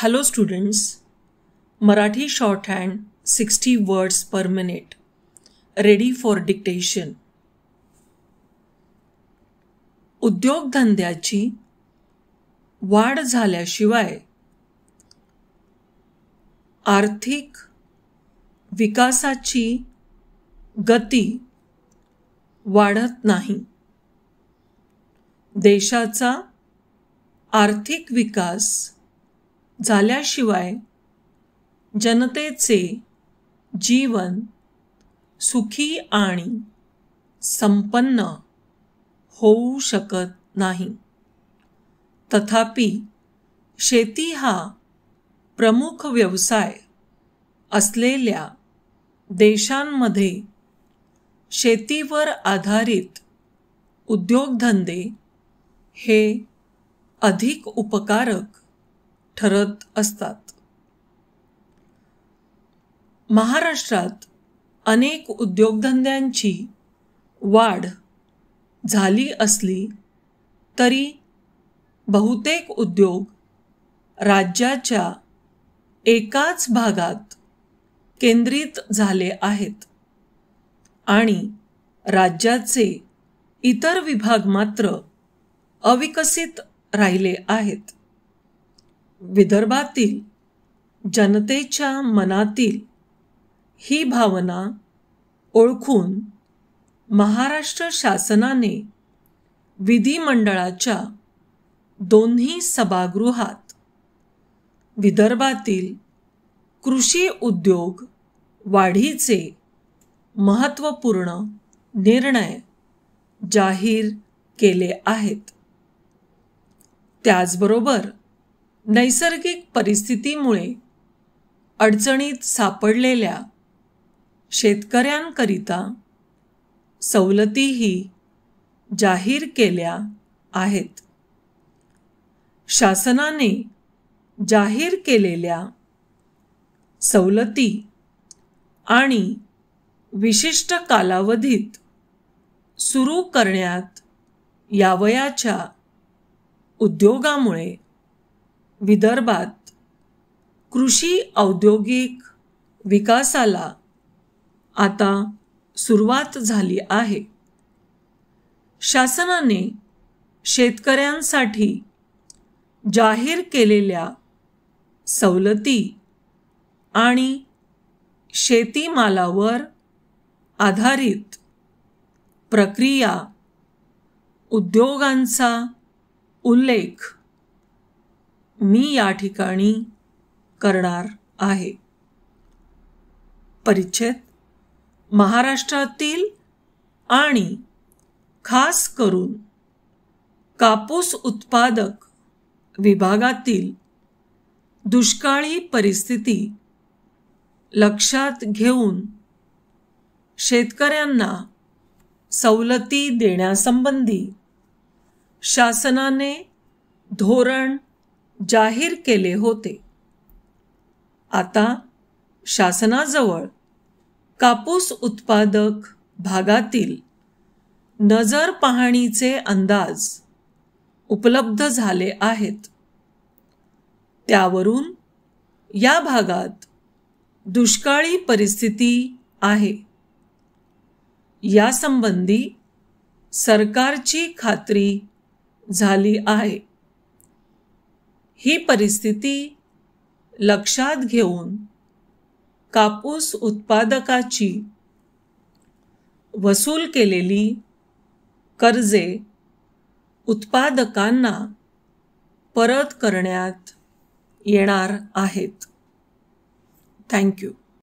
Hello students, Marathi shorthand 60 words per minute. Ready for dictation. उद्योगधंद्याची वाढ झाल्याशिवाय आर्थिक विकासाची गती वाढत नाही. देशाचा आर्थिक विकास झाल्याशिवाय जनतेचे जीवन सुखी आणि संपन्न होऊ शकत नाही. तथापि शेती हा प्रमुख व्यवसाय असलेल्या देशांमध्ये शेतीवर आधारित उद्योगधंदे हे अधिक उपकारक ठरत असतात. महाराष्ट्रात अनेक उद्योगधंद्यांची वाढ झाली असली तरी बहुतेक उद्योग राज्याच्या एकाच भागात केंद्रित झाले आहेत आणि राज्याचे इतर विभाग मात्र अविकसित राहिले आहेत. विदर्भातील जनतेच्या मनातील ही भावना ओळखून महाराष्ट्र शासनाने विधिमंडळाच्या दोन्ही सभागृहात विदर्भातील कृषी उद्योग वाढीचे महत्त्वपूर्ण निर्णय जाहीर केले आहेत. त्याचबरोबर नैसर्गिक परिस्थितीमुळे अडचणीत सापडलेल्या शेतकऱ्यांकरिता सवलतीही जाहीर केल्या आहेत. शासनाने जाहीर केलेल्या सवलती आणि विशिष्ट कालावधीत सुरू करण्यात यावयाच्या उद्योगामुळे विदर्भात कृषी औद्योगिक विकासाला आता सुरुवात झाली आहे. शासनाने शेतकऱ्यांसाठी जाहीर केलेल्या सवलती आणि शेतीमालावर आधारित प्रक्रिया उद्योगांचा उल्लेख मी या ठिकाणी करणार आहे. परिच्छेद महाराष्ट्रातील आणि खास करून कापूस उत्पादक विभागातील दुष्काळी परिस्थिती लक्षात घेऊन शेतकऱ्यांना सवलती देण्यासंबंधी शासनाने धोरण जाहीर केले होते. आता शासनाजवळ कापूस उत्पादक भागातील नजर पाहणीचे अंदाज उपलब्ध झाले आहेत. त्यावरून या भागात दुष्काळी परिस्थिती आहे यासंबंधी सरकारची खात्री झाली आहे. ही परिस्थिती लक्षात घेऊन कापूस उत्पादकाची वसूल केलेली कर्जे उत्पादकांना परत करण्यात येणार आहेत. थँक्यू.